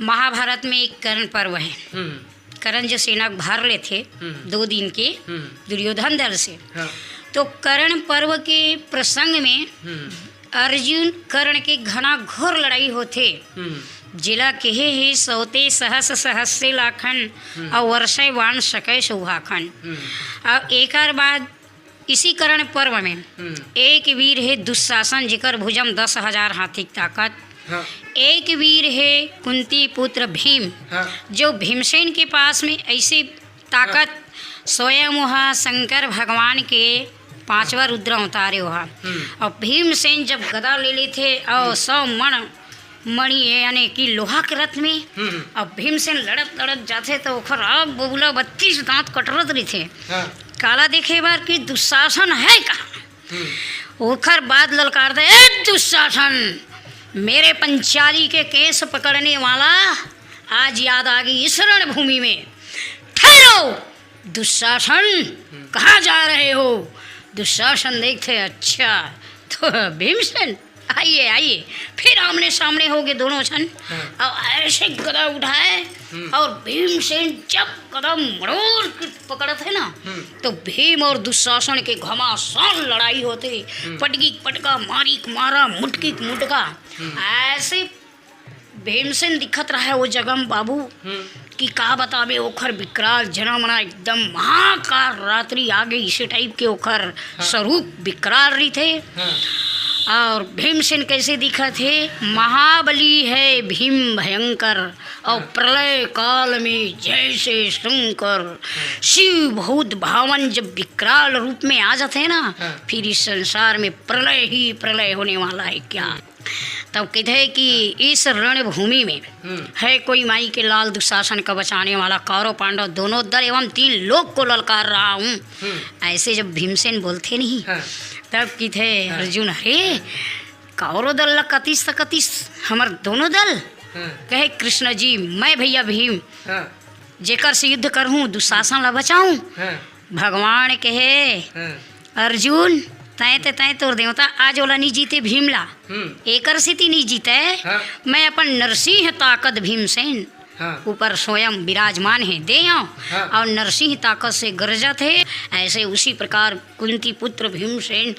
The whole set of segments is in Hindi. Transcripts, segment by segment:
महाभारत में एक कर्ण पर्व है। कर्ण जो सेना भार ले थे 2 दिन के दुर्योधन दल से। तो कर्ण पर्व के प्रसंग में अर्जुन कर्ण के घना घोर लड़ाई होते। जिला कहे ही सौते सहस सहस्य लाखन और वर्षय वाण सकै सौभाखन। और एक बाद इसी कर्ण पर्व में एक वीर है दुशासन जिकर भुजम 10,000 हाथी ताकत। एक वीर है कुंती पुत्र भीम जो भीमसेन के पास में ऐसी ताकत स्वयं वह शंकर भगवान के 5वां रुद्र अवतारे हुआ। और भीमसेन जब गदा ले ली थे और 100 मणि यानी कि लोहा के रथ में और भीमसेन लड़त जाते तो ओखर आग बबूला 32 दांत कटरत रही थे। काला देखे बार कि दुशासन है कहाँ। ओखर बाद ललकार दे दुशासन मेरे पंचाली के केस पकड़ने वाला आज याद आ गई इस रणभूमि में। ठहरो दुशासन कहाँ जा रहे हो। दुशासन देखते अच्छा तो भीमसेन आइए आइए। फिर आमने सामने हो गए दोनों जन और ऐसे गदा उठाए और भीमसेन जब कदम मरोड़ पकड़े थे ना तो भीम और दुशासन के घमासान लड़ाई होते। पटकी पटका मारी मारा मुटकी मुटका ऐसे भीमसेन दिखत रहा है वो जगम बाबू कि का बतावे। ओखर विकराल जनमना एकदम महाकाल रात्रि आ गई इसी टाइप के ओखर स्वरूप विकराल रही थे। और भीमसेन कैसे दिखा थे महाबली है भीम भयंकर और प्रलय काल में जैसे शंकर शिव बहुत भावन जब विकराल रूप में आ जाते हैं ना फिर इस संसार में प्रलय ही प्रलय होने वाला है क्या। तब कहते हैं कि इस रणभूमि में है कोई माई के लाल दुशासन का बचाने वाला। कौरव पांडव दोनों दल एवं 3 लोक को ललकार रहा हूँ। ऐसे जब भीमसेन बोलते नहीं तब कहते अर्जुन अरे कौरव दल कतीस हमार दोनों दल कहे कृष्ण जी मैं भैया भीम जेकर से युद्ध करहूँ दुशासन ला बचाऊँ। भगवान कहे अर्जुन तय तोर देवता आज वाला नहीं जीते भीमला एकर से नहीं जीते। मैं अपन नरसिंह ताकत भीमसेन ऊपर स्वयं विराजमान है दे और नरसिंह ताकत से गरजा थे। ऐसे उसी प्रकार कुंती पुत्र भीमसेन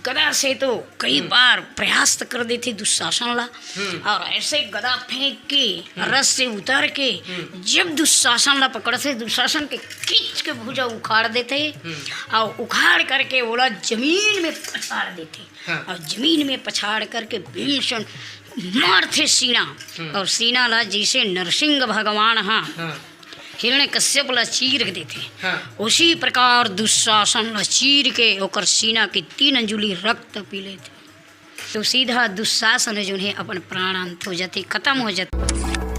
गदा से तो कई बार प्रयास कर देते दुशासन ला और ऐसे गदा फेंक के रस से उतर के जब दुशासन ला पकड़ते दुशासन के खींच के भुजा उखाड़ देते और उखाड़ करके बोला जमीन में पछाड़ देते और जमीन में पछाड़ करके भीमसेन मारते सीना और सीना ला जैसे नरसिंह भगवान हिरण्यकश्यप ला चीर के देते उसी प्रकार दुशासन ला चीर के ओकर सीना की 3 अंजुली रक्त पी लेते। तो सीधा दुशासन जो है अपन प्राण अंत हो जाते खत्म हो जाते।